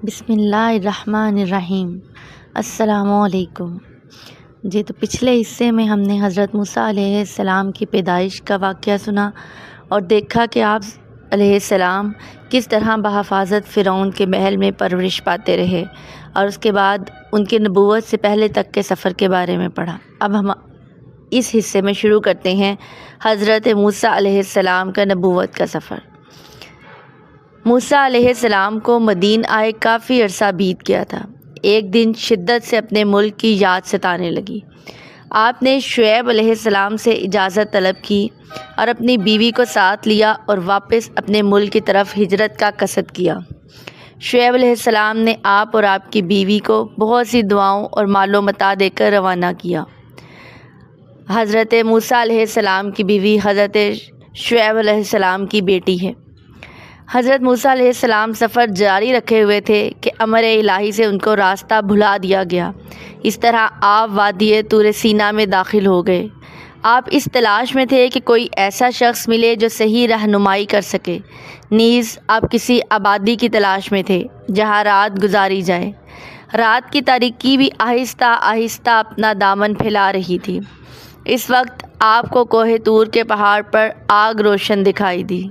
بسم اللہ الرحمن الرحیم۔ السلام علیکم۔ جی تو پچھلے حصے میں ہم نے حضرت موسیٰ علیہ السلام کی پیدائش کا واقعہ سنا اور دیکھا کہ آپ علیہ السلام کس طرح بحفاظت فرعون کے محل میں پرورش پاتے رہے اور اس کے بعد ان کی نبوت سے پہلے تک کے سفر کے بارے میں پڑھا۔ اب ہم اس حصے میں شروع کرتے ہیں حضرت موسیٰ علیہ السلام کا نبوت کا سفر۔ موسیٰ علیہ السلام کو مدین آئے کافی عرصہ بیت گیا تھا۔ ایک دن شدت سے اپنے ملک کی یاد ستانے لگی۔ آپ نے شعیب علیہ السلام سے اجازت طلب کی اور اپنی بیوی کو ساتھ لیا اور واپس اپنے ملک کی طرف ہجرت کا قصد کیا۔ شعیب علیہ السلام نے آپ اور آپ کی بیوی کو بہت سی دعاؤں اور مال و متاع دے کر روانہ کیا۔ حضرت موسیٰ علیہ السلام کی بیوی حضرت شعیب علیہ السلام کی بیٹی ہے۔ حضرت موسیٰ علیہ السلام سفر جاری رکھے ہوئے تھے کہ امر الہی سے ان کو راستہ بھلا دیا گیا۔ اس طرح آپ وادی طور سینا میں داخل ہو گئے۔ آپ اس تلاش میں تھے کہ کوئی ایسا شخص ملے جو صحیح رہنمائی کر سکے۔ نیز آپ کسی آبادی کی تلاش میں تھے جہاں رات گزاری جائے۔ رات کی تاریکی بھی آہستہ آہستہ اپنا دامن پھیلا رہی تھی۔ اس وقت آپ کو کوہ طور کے پہاڑ پر آگ روشن دکھائی دی۔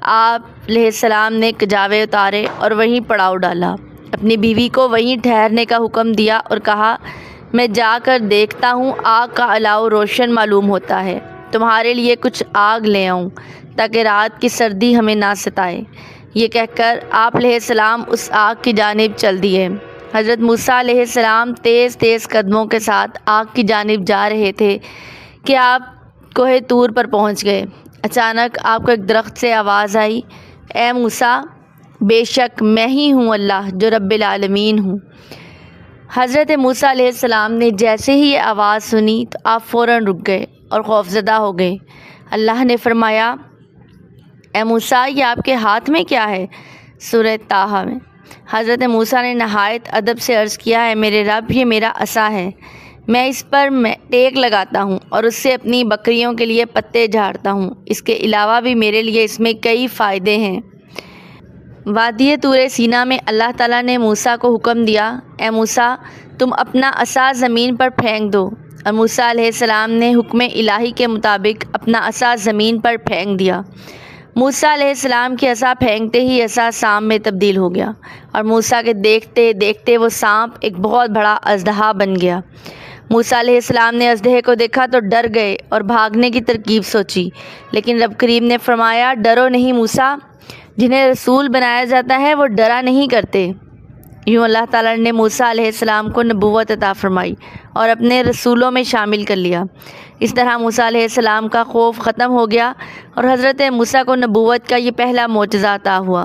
آپ علیہ السلام نے کجاوے اتارے اور وہیں پڑاؤ ڈالا۔ اپنی بیوی کو وہیں ٹھہرنے کا حکم دیا اور کہا، میں جا کر دیکھتا ہوں آگ کا الاؤ روشن معلوم ہوتا ہے، تمہارے لیے کچھ آگ لے آؤں تاکہ رات کی سردی ہمیں نہ ستائے۔ یہ کہہ کر آپ علیہ السلام اس آگ کی جانب چل دیے۔ حضرت موسیٰ علیہ السلام تیز تیز قدموں کے ساتھ آگ کی جانب جا رہے تھے کہ آپ کوہ طور پر پہنچ گئے۔ اچانک آپ کو ایک درخت سے آواز آئی، اے موسیٰ، بے شک میں ہی ہوں اللہ جو رب العالمین ہوں۔ حضرت موسیٰ علیہ السلام نے جیسے ہی یہ آواز سنی تو آپ فوراً رک گئے اور خوفزدہ ہو گئے۔ اللہ نے فرمایا، اے موسیٰ، یہ آپ کے ہاتھ میں کیا ہے؟ سورہ طٰہٰ میں حضرت موسیٰ نے نہایت ادب سے عرض کیا، ہے میرے رب، یہ میرا عصا ہے، میں اس پر ٹیک لگاتا ہوں اور اس سے اپنی بکریوں کے لیے پتے جھاڑتا ہوں۔ اس کے علاوہ بھی میرے لیے اس میں کئی فائدے ہیں۔ وادی طور سینا میں اللہ تعالیٰ نے موسیٰ کو حکم دیا، اے موسیٰ، تم اپنا عصا زمین پر پھینک دو، اور موسیٰ علیہ السلام نے حکم الہی کے مطابق اپنا عصا زمین پر پھینک دیا۔ موسیٰ علیہ السلام کی عصا پھینکتے ہی عصا سانپ میں تبدیل ہو گیا اور موسیٰ کے دیکھتے دیکھتے وہ سانپ ایک بہت بڑا اژدہا بن گیا۔ موسیٰ علیہ السلام نے اژدہے کو دیکھا تو ڈر گئے اور بھاگنے کی ترکیب سوچی، لیکن رب کریم نے فرمایا، ڈرو نہیں موسیٰ، جنہیں رسول بنایا جاتا ہے وہ ڈرا نہیں کرتے۔ یوں اللہ تعالیٰ نے موسیٰ علیہ السلام کو نبوت عطا فرمائی اور اپنے رسولوں میں شامل کر لیا۔ اس طرح موسیٰ علیہ السلام کا خوف ختم ہو گیا اور حضرت موسیٰ کو نبوت کا یہ پہلا معجزہ عطا ہوا۔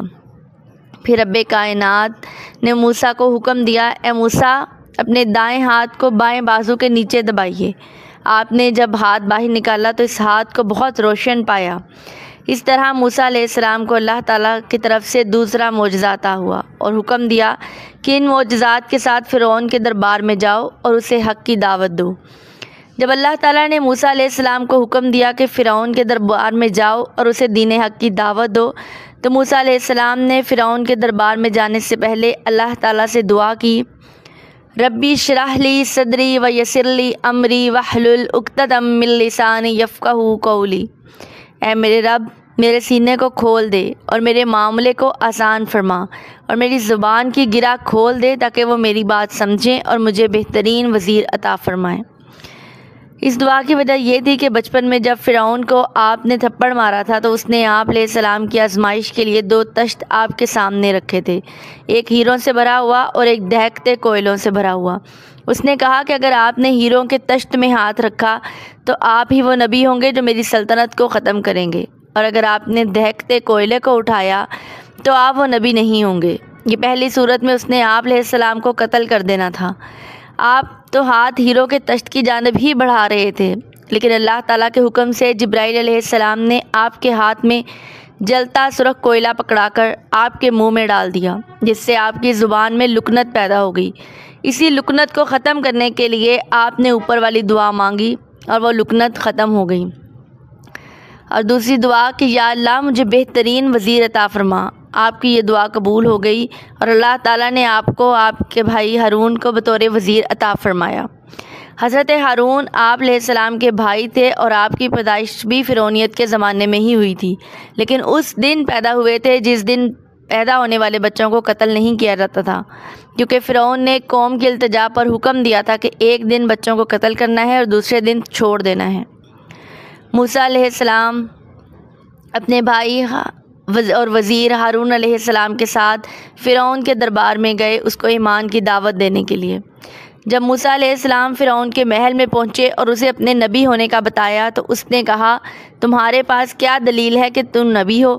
پھر رب کائنات نے موسیٰ کو حکم دیا، اے موسیٰ، اپنے دائیں ہاتھ کو بائیں بازو کے نیچے دبائیے۔ آپ نے جب ہاتھ باہر نکالا تو اس ہاتھ کو بہت روشن پایا۔ اس طرح موسیٰ علیہ السلام کو اللہ تعالیٰ کی طرف سے دوسرا معجزہ عطا ہوا اور حکم دیا کہ ان معجزات کے ساتھ فرعون کے دربار میں جاؤ اور اسے حق کی دعوت دو۔ جب اللہ تعالیٰ نے موسیٰ علیہ السلام کو حکم دیا کہ فرعون کے دربار میں جاؤ اور اسے دین حق کی دعوت دو، تو موسیٰ علیہ السلام نے فرعون کے دربار میں جانے سے پہلے اللہ تعالیٰ سے دعا کی، ربی اشرح لی صدری ویسر لی امری واحلل عقدۃ من لسانی یفقہوا قولی۔ اے میرے رب، میرے سینے کو کھول دے اور میرے معاملے کو آسان فرما اور میری زبان کی گرہ کھول دے تاکہ وہ میری بات سمجھیں اور مجھے بہترین وزیر عطا فرمائیں۔ اس دعا کی وجہ یہ تھی کہ بچپن میں جب فرعون کو آپ نے تھپڑ مارا تھا تو اس نے آپ علیہ السلام کی آزمائش کے لیے 2 تشت آپ کے سامنے رکھے تھے، ایک ہیروں سے بھرا ہوا اور ایک دہکتے کوئلوں سے بھرا ہوا۔ اس نے کہا کہ اگر آپ نے ہیروں کے تشت میں ہاتھ رکھا تو آپ ہی وہ نبی ہوں گے جو میری سلطنت کو ختم کریں گے، اور اگر آپ نے دہکتے کوئلے کو اٹھایا تو آپ وہ نبی نہیں ہوں گے۔ یہ پہلی صورت میں اس نے آپ علیہ السلام کو قتل کر دینا تھا۔ آپ تو ہاتھ ہیروں کے تشت کی جانب ہی بڑھا رہے تھے، لیکن اللہ تعالیٰ کے حکم سے جبرائیل علیہ السلام نے آپ کے ہاتھ میں جلتا سرخ کوئلہ پکڑا کر آپ کے منہ میں ڈال دیا، جس سے آپ کی زبان میں لکنت پیدا ہو گئی۔ اسی لکنت کو ختم کرنے کے لیے آپ نے اوپر والی دعا مانگی اور وہ لکنت ختم ہو گئی۔ اور دوسری دعا کہ یا اللہ، مجھے بہترین وزیر عطا فرما۔ آپ کی یہ دعا قبول ہو گئی اور اللہ تعالیٰ نے آپ کو آپ کے بھائی ہارون کو بطور وزیر عطا فرمایا۔ حضرت ہارون آپ علیہ السلام کے بھائی تھے اور آپ کی پیدائش بھی فرعونیت کے زمانے میں ہی ہوئی تھی، لیکن اس دن پیدا ہوئے تھے جس دن پیدا ہونے والے بچوں کو قتل نہیں کیا جاتا تھا، کیونکہ فرعون نے قوم کی التجا پر حکم دیا تھا کہ ایک دن بچوں کو قتل کرنا ہے اور دوسرے دن چھوڑ دینا ہے۔ موسیٰ علیہ السلام اپنے بھائی اور وزیر ہارون علیہ السلام کے ساتھ فرعون کے دربار میں گئے اس کو ایمان کی دعوت دینے کے لیے۔ جب موسیٰ علیہ السلام فرعون کے محل میں پہنچے اور اسے اپنے نبی ہونے کا بتایا تو اس نے کہا، تمہارے پاس کیا دلیل ہے کہ تم نبی ہو؟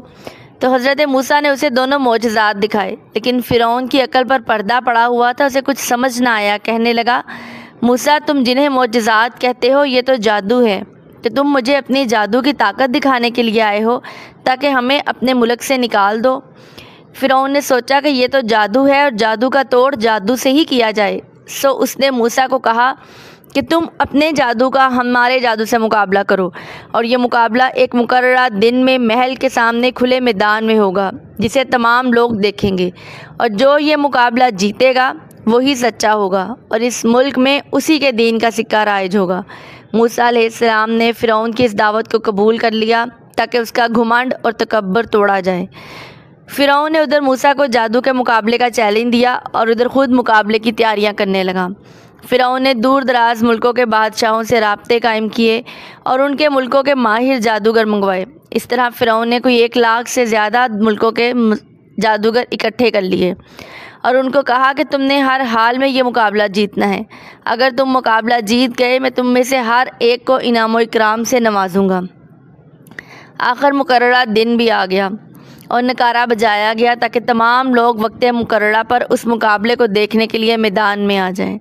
تو حضرت موسیٰ نے اسے دونوں معجزات دکھائے، لیکن فرعون کی عقل پر پردہ پڑا ہوا تھا، اسے کچھ سمجھ نہ آیا۔ کہنے لگا، موسیٰ تم جنہیں معجزات کہتے ہو یہ تو جادو ہے، کہ تم مجھے اپنی جادو کی طاقت دکھانے کے لیے آئے ہو تاکہ ہمیں اپنے ملک سے نکال دو۔ فرعون نے سوچا کہ یہ تو جادو ہے اور جادو کا توڑ جادو سے ہی کیا جائے، سو اس نے موسیٰ کو کہا کہ تم اپنے جادو کا ہمارے جادو سے مقابلہ کرو، اور یہ مقابلہ ایک مقررہ دن میں محل کے سامنے کھلے میدان میں ہوگا جسے تمام لوگ دیکھیں گے، اور جو یہ مقابلہ جیتے گا وہی سچا ہوگا اور اس ملک میں اسی کے دین کا سکہ رائج ہوگا۔ موسیٰ علیہ السلام نے فرعون کی اس دعوت کو قبول کر لیا تاکہ اس کا گھمنڈ اور تکبر توڑا جائے۔ فرعون نے ادھر موسیٰ کو جادو کے مقابلے کا چیلنج دیا اور ادھر خود مقابلے کی تیاریاں کرنے لگا۔ فرعون نے دور دراز ملکوں کے بادشاہوں سے رابطے قائم کیے اور ان کے ملکوں کے ماہر جادوگر منگوائے۔ اس طرح فرعون نے کوئی 1,00,000 سے زیادہ ملکوں کے جادوگر اکٹھے کر لیے اور ان کو کہا کہ تم نے ہر حال میں یہ مقابلہ جیتنا ہے۔ اگر تم مقابلہ جیت گئے میں تم میں سے ہر ایک کو انعام و اکرام سے نوازوں گا۔ آخر مقررہ دن بھی آ گیا اور نکارہ بجایا گیا تاکہ تمام لوگ وقت مقررہ پر اس مقابلے کو دیکھنے کے لیے میدان میں آ جائیں۔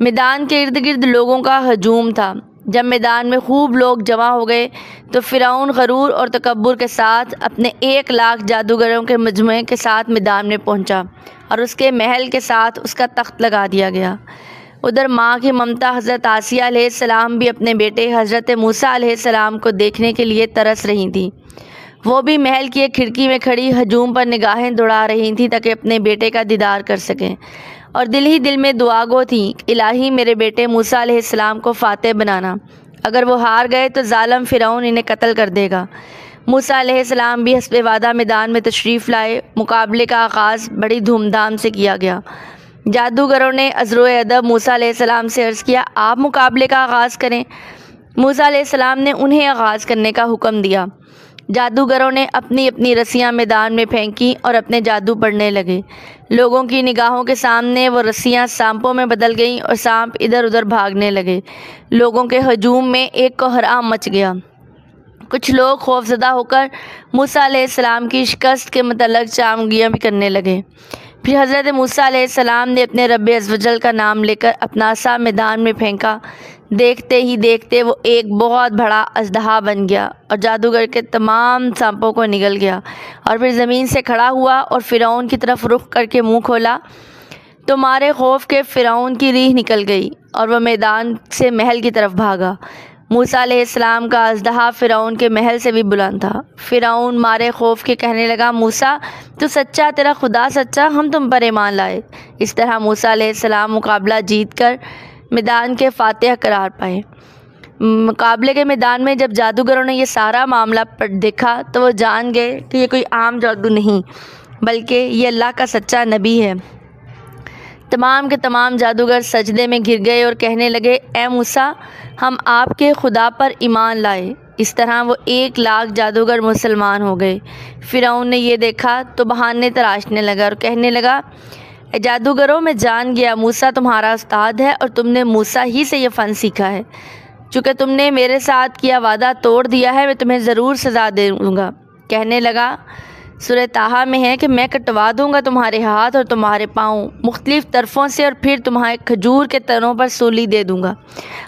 میدان کے ارد گرد لوگوں کا ہجوم تھا۔ جب میدان میں خوب لوگ جمع ہو گئے تو فرعون غرور اور تکبر کے ساتھ اپنے 1,00,000 جادوگروں کے مجموعے کے ساتھ میدان میں پہنچا اور اس کے محل کے ساتھ اس کا تخت لگا دیا گیا۔ ادھر ماں کی ممتا حضرت آسیہ علیہ السلام بھی اپنے بیٹے حضرت موسیٰ علیہ السلام کو دیکھنے کے لیے ترس رہی تھیں۔ وہ بھی محل کی ایک کھڑکی میں کھڑی ہجوم پر نگاہیں دوڑا رہی تھیں تاکہ اپنے بیٹے کا دیدار کر سکیں، اور دل ہی دل میں دعا گو تھیں، الہی میرے بیٹے موسیٰ علیہ السلام کو فاتح بنانا، اگر وہ ہار گئے تو ظالم فرعون انہیں قتل کر دے گا۔ موسیٰ علیہ السلام بھی حسب وعدہ میدان میں تشریف لائے۔ مقابلے کا آغاز بڑی دھوم دھام سے کیا گیا۔ جادوگروں نے عذر و ادب موسیٰ علیہ السلام سے عرض کیا، آپ مقابلے کا آغاز کریں۔ موسیٰ علیہ السلام نے انہیں آغاز کرنے کا حکم دیا۔ جادوگروں نے اپنی اپنی رسیاں میدان میں پھینکیں اور اپنے جادو پڑھنے لگے۔ لوگوں کی نگاہوں کے سامنے وہ رسیاں سانپوں میں بدل گئیں اور سانپ ادھر ادھر بھاگنے لگے۔ لوگوں کے ہجوم میں ایک کوہرام مچ گیا۔ کچھ لوگ خوفزدہ ہو کر موسیٰ علیہ السلام کی شکست کے متعلق چامگیاں بھی کرنے لگے۔ پھر حضرت موسیٰ علیہ السلام نے اپنے رب عز و جل کا نام لے کر اپنا عصا میدان میں پھینکا۔ دیکھتے ہی دیکھتے وہ ایک بہت بڑا اژدہا بن گیا اور جادوگر کے تمام سانپوں کو نگل گیا، اور پھر زمین سے کھڑا ہوا اور فرعون کی طرف رخ کر کے منہ کھولا تو مارے خوف کے فرعون کی ریح نکل گئی اور وہ میدان سے محل کی طرف بھاگا۔ موسیٰ علیہ السلام کا اژدہا فرعون کے محل سے بھی بلند تھا۔ فرعون مارے خوف کے کہنے لگا، موسیٰ تو سچا، تیرا خدا سچا، ہم تم پر ایمان لائے۔ اس طرح موسیٰ علیہ السلام مقابلہ جیت کر میدان کے فاتح قرار پائے۔ مقابلے کے میدان میں جب جادوگروں نے یہ سارا معاملہ دیکھا تو وہ جان گئے کہ یہ کوئی عام جادو نہیں بلکہ یہ اللہ کا سچا نبی ہے۔ تمام کے تمام جادوگر سجدے میں گر گئے اور کہنے لگے، اے موسیٰ، ہم آپ کے خدا پر ایمان لائے۔ اس طرح وہ 1,00,000 جادوگر مسلمان ہو گئے۔ فرعون نے یہ دیکھا تو بہانے تراشنے لگا اور کہنے لگا، اے جادوگروں، میں جان گیا موسیٰ تمہارا استاد ہے اور تم نے موسیٰ ہی سے یہ فن سیکھا ہے۔ چونکہ تم نے میرے ساتھ کیا وعدہ توڑ دیا ہے، میں تمہیں ضرور سزا دے دوں گا۔ کہنے لگا، سورہ طٰہٰ میں ہے کہ میں کٹوا دوں گا تمہارے ہاتھ اور تمہارے پاؤں مختلف طرفوں سے، اور پھر تمہارے کھجور کے تنوں پر سولی دے دوں گا۔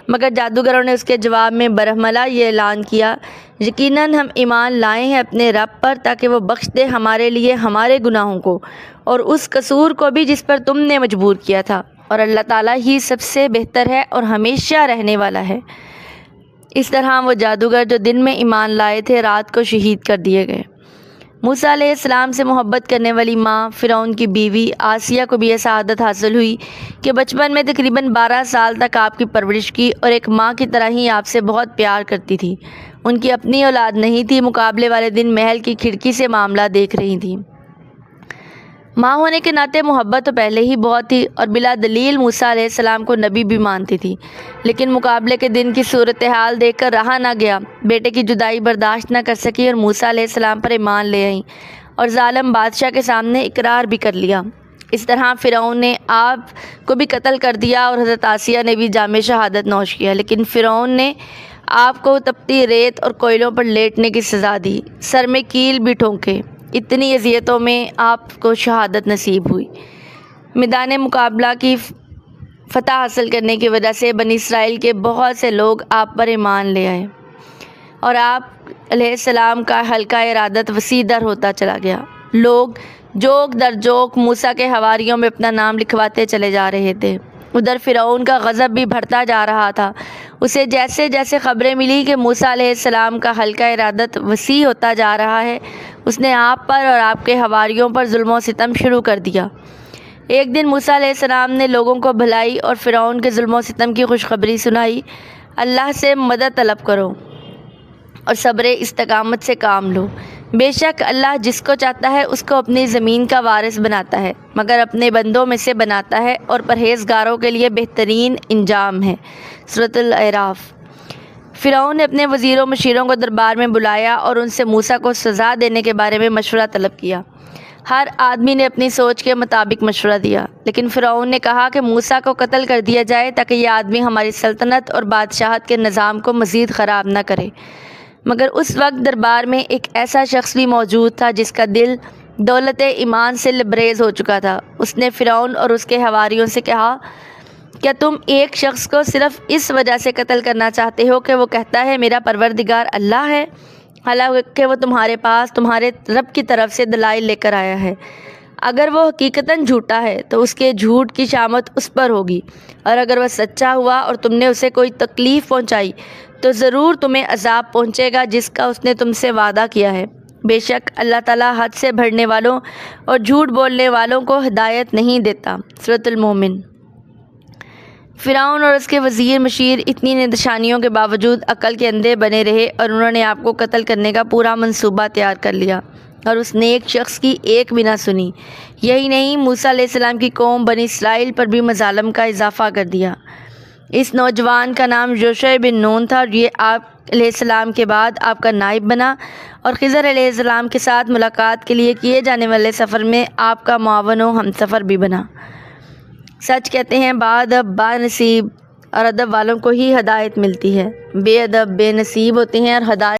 مگر جادوگروں نے اس کے جواب میں برہملا یہ اعلان کیا، یقیناً ہم ایمان لائے ہیں اپنے رب پر تاکہ وہ بخش دے ہمارے لیے ہمارے گناہوں کو اور اس قصور کو بھی جس پر تم نے مجبور کیا تھا، اور اللہ تعالیٰ ہی سب سے بہتر ہے اور ہمیشہ رہنے والا ہے۔ اس طرح وہ جادوگر جو دن میں ایمان لائے تھے رات کو شہید کر دیے گئے۔ موسیٰ علیہ السلام سے محبت کرنے والی ماں فرعون کی بیوی آسیہ کو بھی یہ سعادت حاصل ہوئی کہ بچپن میں تقریباً 12 سال تک آپ کی پرورش کی اور ایک ماں کی طرح ہی آپ سے بہت پیار کرتی تھی۔ ان کی اپنی اولاد نہیں تھی، مقابلے والے دن محل کی کھڑکی سے معاملہ دیکھ رہی تھیں۔ ماں ہونے کے ناطے محبت تو پہلے ہی بہت تھی اور بلا دلیل موسیٰ علیہ السلام کو نبی بھی مانتی تھی، لیکن مقابلے کے دن کی صورتحال دیکھ کر رہا نہ گیا، بیٹے کی جدائی برداشت نہ کر سکی اور موسیٰ علیہ السلام پر ایمان لے آئیں اور ظالم بادشاہ کے سامنے اقرار بھی کر لیا۔ اس طرح فرعون نے آپ کو بھی قتل کر دیا اور حضرت آسیہ نے بھی جام شہادت نوش کیا، لیکن فرعون نے آپ کو تپتی ریت اور کوئلوں پر لیٹنے کی سزا دی، سر میں کیل بھی ٹھونکے۔ اتنی اذیتوں میں آپ کو شہادت نصیب ہوئی۔ میدان مقابلہ کی فتح حاصل کرنے کی وجہ سے بنی اسرائیل کے بہت سے لوگ آپ پر ایمان لے آئے اور آپ علیہ السلام کا حلقہ ارادت وسیع در ہوتا چلا گیا۔ لوگ جوک در جوک موسیٰ کے حواریوں میں اپنا نام لکھواتے چلے جا رہے تھے۔ ادھر فرعون کا غضب بھی بڑھتا جا رہا تھا۔ اسے جیسے جیسے خبریں ملی کہ موسیٰ علیہ السلام کا حلقہ ارادت وسیع ہوتا جا رہا ہے، اس نے آپ پر اور آپ کے حواریوں پر ظلم و ستم شروع کر دیا۔ ایک دن موسیٰ علیہ السلام نے لوگوں کو بھلائی اور فرعون کے ظلم و ستم کی خوشخبری سنائی۔ اللہ سے مدد طلب کرو اور صبر استقامت سے کام لو۔ بے شک اللہ جس کو چاہتا ہے اس کو اپنی زمین کا وارث بناتا ہے، مگر اپنے بندوں میں سے بناتا ہے اور پرہیزگاروں کے لیے بہترین انجام ہے۔ سورۃ الاعراف۔ فرعون نے اپنے وزیر و مشیروں کو دربار میں بلایا اور ان سے موسیٰ کو سزا دینے کے بارے میں مشورہ طلب کیا۔ ہر آدمی نے اپنی سوچ کے مطابق مشورہ دیا، لیکن فرعون نے کہا کہ موسیٰ کو قتل کر دیا جائے تاکہ یہ آدمی ہماری سلطنت اور بادشاہت کے نظام کو مزید خراب نہ کرے۔ مگر اس وقت دربار میں ایک ایسا شخص بھی موجود تھا جس کا دل دولت ایمان سے لبریز ہو چکا تھا۔ اس نے فرعون اور اس کے حواریوں سے کہا، کیا تم ایک شخص کو صرف اس وجہ سے قتل کرنا چاہتے ہو کہ وہ کہتا ہے میرا پروردگار اللہ ہے، حالانکہ وہ تمہارے پاس تمہارے رب کی طرف سے دلائل لے کر آیا ہے؟ اگر وہ حقیقتاً جھوٹا ہے تو اس کے جھوٹ کی شامت اس پر ہوگی، اور اگر وہ سچا ہوا اور تم نے اسے کوئی تکلیف پہنچائی تو ضرور تمہیں عذاب پہنچے گا جس کا اس نے تم سے وعدہ کیا ہے۔ بے شک اللہ تعالیٰ حد سے بڑھنے والوں اور جھوٹ بولنے والوں کو ہدایت نہیں دیتا۔ سورۃ المومن۔ فرعون اور اس کے وزیر مشیر اتنی نشانیوں کے باوجود عقل کے اندھے بنے رہے اور انہوں نے آپ کو قتل کرنے کا پورا منصوبہ تیار کر لیا اور اس نیک شخص کی ایک بھی نہ سنی۔ یہی نہیں، موسیٰ علیہ السلام کی قوم بنی اسرائیل پر بھی مظالم کا اضافہ کر دیا۔ اس نوجوان کا نام یوشع بن نون تھا اور یہ آپ علیہ السلام کے بعد آپ کا نائب بنا اور خضر علیہ السلام کے ساتھ ملاقات کے لیے کیے جانے والے سفر میں آپ کا معاون و ہم سفر بھی بنا۔ سچ کہتے ہیں باادب با نصیب اور ادب والوں کو ہی ہدایت ملتی ہے، بے ادب بے نصیب ہوتے ہیں اور ہدایت